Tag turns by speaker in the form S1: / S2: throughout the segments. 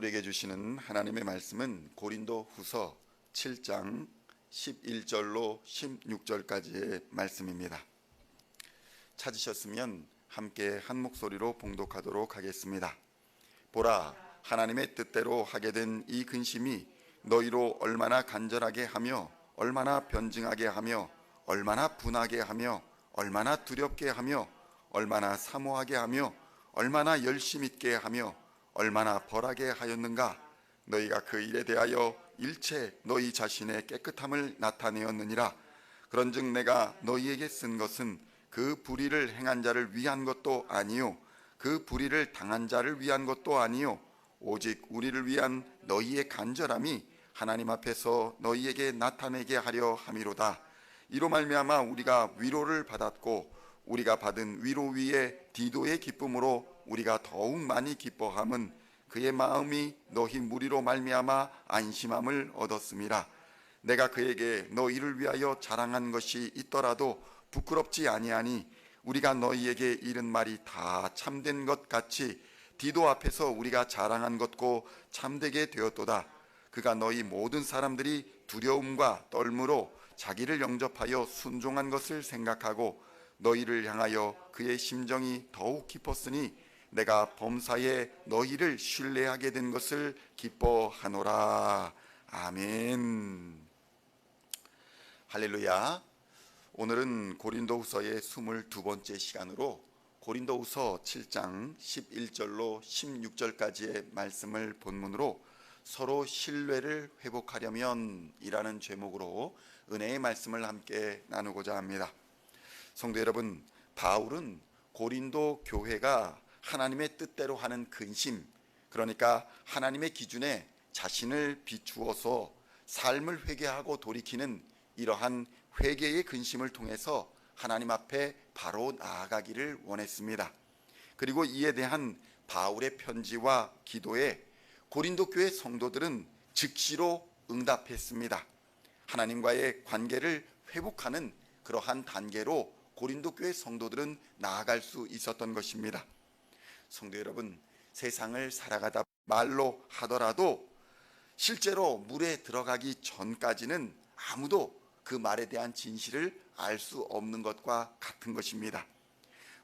S1: 우리에게 주시는 하나님의 말씀은 고린도 후서 7장 11절로 16절까지의 말씀입니다. 찾으셨으면 함께 한 목소리로 봉독하도록 하겠습니다. 보라, 하나님의 뜻대로 하게 된 이 근심이 너희로 얼마나 간절하게 하며 얼마나 변증하게 하며 얼마나 분하게 하며 얼마나 두렵게 하며 얼마나 사모하게 하며 얼마나 열심 있게 하며 얼마나 벌하게 하였는가. 너희가 그 일에 대하여 일체 너희 자신의 깨끗함을 나타내었느니라. 그런즉 내가 너희에게 쓴 것은 그 불의를 행한 자를 위한 것도 아니요 그 불의를 당한 자를 위한 것도 아니요 오직 우리를 위한 너희의 간절함이 하나님 앞에서 너희에게 나타내게 하려 함이로다. 이로 말미암아 우리가 위로를 받았고 우리가 받은 위로 위에 디도의 기쁨으로 우리가 더욱 많이 기뻐함은 그의 마음이 너희 무리로 말미암아 안심함을 얻었음이라. 내가 그에게 너희를 위하여 자랑한 것이 있더라도 부끄럽지 아니하니 우리가 너희에게 이른 말이 다 참된 것 같이 디도 앞에서 우리가 자랑한 것고 참되게 되었도다. 그가 너희 모든 사람들이 두려움과 떨므로 자기를 영접하여 순종한 것을 생각하고 너희를 향하여 그의 심정이 더욱 깊었으니 내가 범사에 너희를 신뢰하게 된 것을 기뻐하노라. 아멘. 할렐루야. 오늘은 고린도후서의 22번째 시간으로 고린도후서 7장 11절로 16절까지의 말씀을 본문으로 서로 신뢰를 회복하려면 이라는 제목으로 은혜의 말씀을 함께 나누고자 합니다. 성도 여러분, 바울은 고린도 교회가 하나님의 뜻대로 하는 근심, 그러니까 하나님의 기준에 자신을 비추어서 삶을 회개하고 돌이키는 이러한 회개의 근심을 통해서 하나님 앞에 바로 나아가기를 원했습니다. 그리고 이에 대한 바울의 편지와 기도에 고린도 교회 성도들은 즉시로 응답했습니다. 하나님과의 관계를 회복하는 그러한 단계로 고린도 교회 성도들은 나아갈 수 있었던 것입니다. 성도 여러분, 세상을 살아가다 말로 하더라도 실제로 물에 들어가기 전까지는 아무도 그 말에 대한 진실을 알 수 없는 것과 같은 것입니다.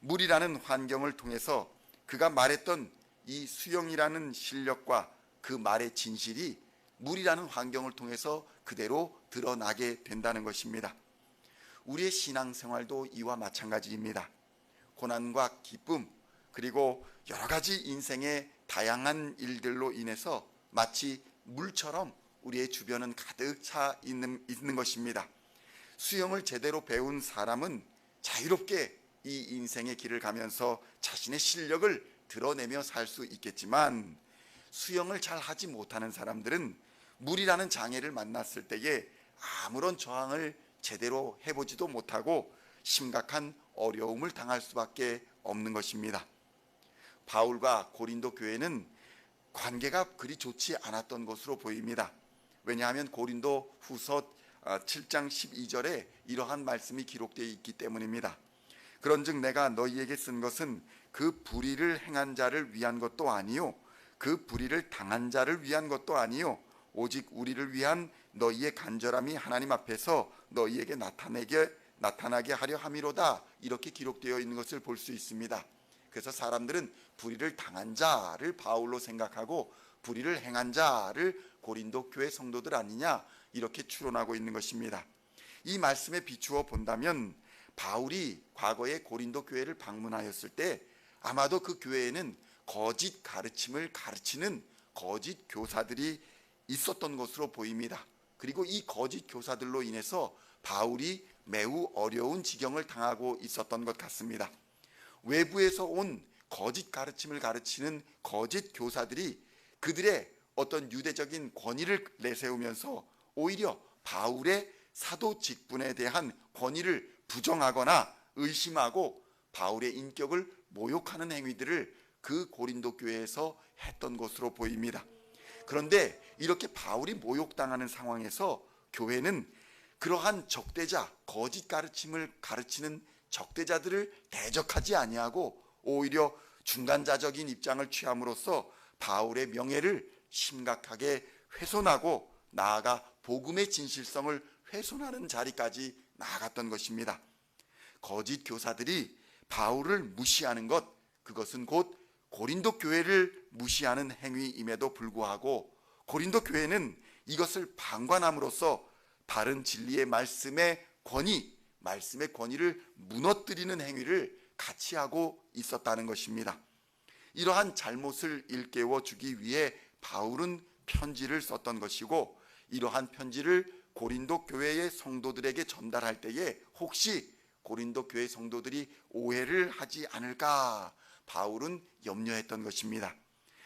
S1: 물이라는 환경을 통해서 그가 말했던 이 수영이라는 실력과 그 말의 진실이 물이라는 환경을 통해서 그대로 드러나게 된다는 것입니다. 우리의 신앙생활도 이와 마찬가지입니다. 고난과 기쁨, 그리고 여러 가지 인생의 다양한 일들로 인해서 마치 물처럼 우리의 주변은 가득 차 있는 것입니다. 수영을 제대로 배운 사람은 자유롭게 이 인생의 길을 가면서 자신의 실력을 드러내며 살 수 있겠지만, 수영을 잘 하지 못하는 사람들은 물이라는 장애를 만났을 때에 아무런 저항을 제대로 해보지도 못하고 심각한 어려움을 당할 수밖에 없는 것입니다. 바울과 고린도 교회는 관계가 그리 좋지 않았던 것으로 보입니다. 왜냐하면 고린도 후서 7장 12절에 이러한 말씀이 기록되어 있기 때문입니다. 그런즉 내가 너희에게 쓴 것은 그 불의를 행한 자를 위한 것도 아니요 그 불의를 당한 자를 위한 것도 아니요 오직 우리를 위한 너희의 간절함이 하나님 앞에서 너희에게 나타나게 하려 함이로다. 이렇게 기록되어 있는 것을 볼 수 있습니다. 그래서 사람들은 불의를 당한 자를 바울로 생각하고 불의를 행한 자를 고린도 교회 성도들 아니냐, 이렇게 추론하고 있는 것입니다. 이 말씀에 비추어 본다면 바울이 과거에 고린도 교회를 방문하였을 때 아마도 그 교회에는 거짓 가르침을 가르치는 거짓 교사들이 있었던 것으로 보입니다. 그리고 이 거짓 교사들로 인해서 바울이 매우 어려운 지경을 당하고 있었던 것 같습니다. 외부에서 온 거짓 가르침을 가르치는 거짓 교사들이 그들의 어떤 유대적인 권위를 내세우면서 오히려 바울의 사도 직분에 대한 권위를 부정하거나 의심하고 바울의 인격을 모욕하는 행위들을 그 고린도 교회에서 했던 것으로 보입니다. 그런데 이렇게 바울이 모욕당하는 상황에서 교회는 그러한 적대자, 거짓 가르침을 가르치는 적대자들을 대적하지 아니하고 오히려 중간자적인 입장을 취함으로써 바울의 명예를 심각하게 훼손하고 나아가 복음의 진실성을 훼손하는 자리까지 나아갔던 것입니다. 거짓 교사들이 바울을 무시하는 것, 그것은 곧 고린도 교회를 무시하는 행위임에도 불구하고 고린도 교회는 이것을 방관함으로써 바른 진리의 말씀의 권위를 무너뜨리는 행위를 같이 하고 있었다는 것입니다. 이러한 잘못을 일깨워 주기 위해 바울은 편지를 썼던 것이고, 이러한 편지를 고린도 교회의 성도들에게 전달할 때에 혹시 고린도 교회 성도들이 오해를 하지 않을까 바울은 염려했던 것입니다.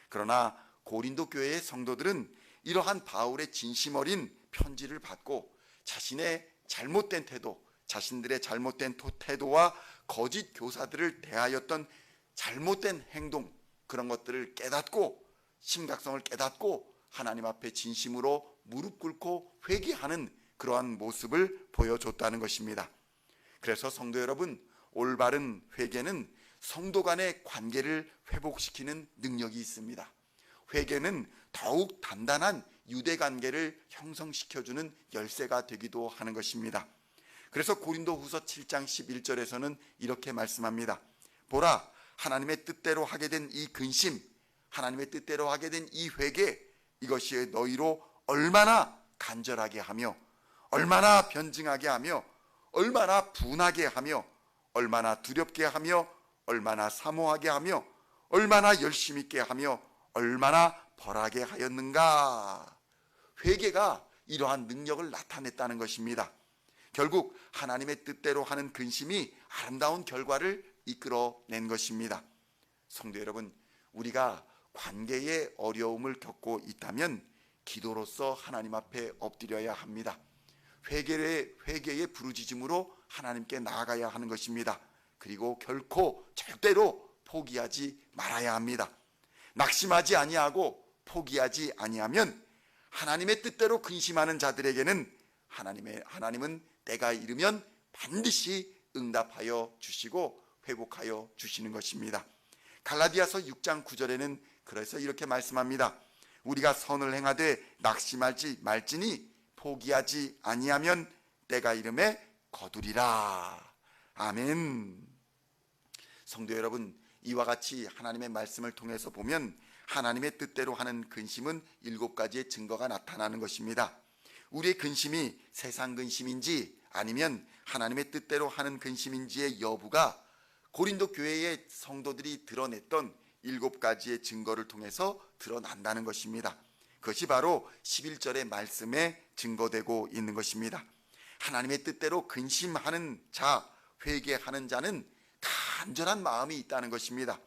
S1: 그러나 고린도 교회의 성도들은 이러한 바울의 진심 어린 편지를 받고 자신들의 잘못된 태도와 거짓 교사들을 대하였던 잘못된 행동, 그런 것들을 깨닫고 심각성을 깨닫고 하나님 앞에 진심으로 무릎 꿇고 회개하는 그러한 모습을 보여줬다는 것입니다. 그래서 성도 여러분, 올바른 회개는 성도 간의 관계를 회복시키는 능력이 있습니다. 회개는 더욱 단단한 유대 관계를 형성시켜주는 열쇠가 되기도 하는 것입니다. 그래서 고린도후서 7장 11절에서는 이렇게 말씀합니다. 보라, 하나님의 뜻대로 하게 된 이 근심, 하나님의 뜻대로 하게 된 이 회개, 이것이 너희로 얼마나 간절하게 하며 얼마나 변증하게 하며 얼마나 분하게 하며 얼마나 두렵게 하며 얼마나 사모하게 하며 얼마나 열심 있게 하며 얼마나 벌하게 하였는가. 회개가 이러한 능력을 나타냈다는 것입니다. 결국 하나님의 뜻대로 하는 근심이 아름다운 결과를 이끌어낸 것입니다. 성도 여러분, 우리가 관계의 어려움을 겪고 있다면 기도로서 하나님 앞에 엎드려야 합니다. 회개의 부르짖음으로 하나님께 나아가야 하는 것입니다. 그리고 결코 절대로 포기하지 말아야 합니다. 낙심하지 아니하고 포기하지 아니하면 하나님의 뜻대로 근심하는 자들에게는 하나님은 때가 이르면 반드시 응답하여 주시고 회복하여 주시는 것입니다. 갈라디아서 6장 9절에는 그래서 이렇게 말씀합니다. 우리가 선을 행하되 낙심하지 말지니 포기하지 아니하면 때가 이름에 거두리라. 아멘. 성도 여러분, 이와 같이 하나님의 말씀을 통해서 보면 하나님의 뜻대로 하는 근심은 7가지의 증거가 나타나는 것입니다. 우리의 근심이 세상 근심인지 아니면 하나님의 뜻대로 하는 근심인지의 여부가 고린도 교회의 성도들이 드러냈던 7가지의 증거를 통해서 드러난다는 것입니다. 그것이 바로 11절의 말씀에 증거되고 있는 것입니다. 하나님의 뜻대로 근심하는 자, 회개하는 자는 간절한 마음이 있다는 것입니다.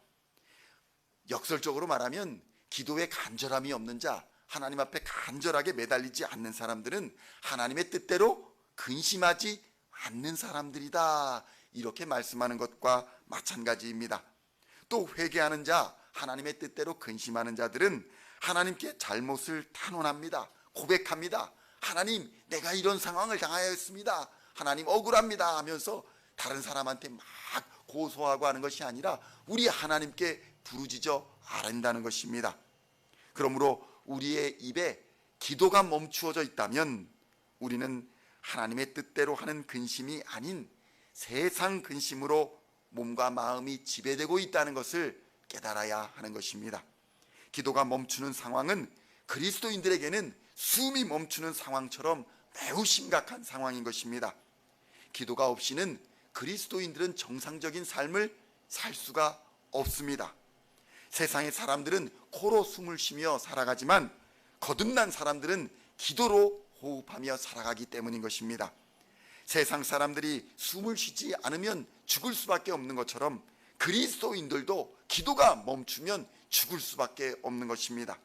S1: 역설적으로 말하면 기도에 간절함이 없는 자, 하나님 앞에 간절하게 매달리지 않는 사람들은 하나님의 뜻대로 근심하지 않는 사람들이다, 이렇게 말씀하는 것과 마찬가지입니다. 또 회개하는 자, 하나님의 뜻대로 근심하는 자들은 하나님께 잘못을 탄원합니다. 고백합니다. 하나님, 내가 이런 상황을 당하였습니다. 하나님, 억울합니다 하면서 다른 사람한테 막 고소하고 하는 것이 아니라 우리 하나님께 부르짖어 아른다는 것입니다. 그러므로 우리의 입에 기도가 멈추어져 있다면 우리는 하나님의 뜻대로 하는 근심이 아닌 세상 근심으로 몸과 마음이 지배되고 있다는 것을 깨달아야 하는 것입니다. 기도가 멈추는 상황은 그리스도인들에게는 숨이 멈추는 상황처럼 매우 심각한 상황인 것입니다. 기도가 없이는 그리스도인들은 정상적인 삶을 살 수가 없습니다. 세상의 사람들은 코로 숨을 쉬며 살아가지만 거듭난 사람들은 기도로 호흡하며 살아가기 때문인 것입니다. 세상 사람들이 숨을 쉬지 않으면 죽을 수밖에 없는 것처럼 그리스도인들도 기도가 멈추면 죽을 수밖에 없는 것입니다.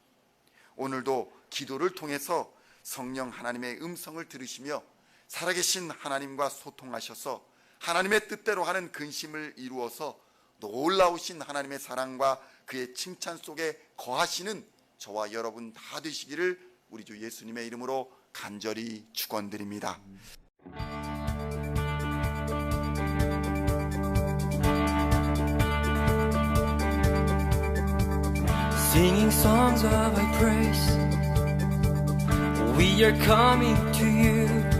S1: 오늘도 기도를 통해서 성령 하나님의 음성을 들으시며 살아계신 하나님과 소통하셔서 하나님의 뜻대로 하는 근심을 이루어서 놀라우신 하나님의 사랑과 그의 칭찬 속에 거하시는 저와 여러분 다 되시기를 우리 주 예수님의 이름으로 간절히 축원드립니다.
S2: singing songs of thy praise. We are coming to you.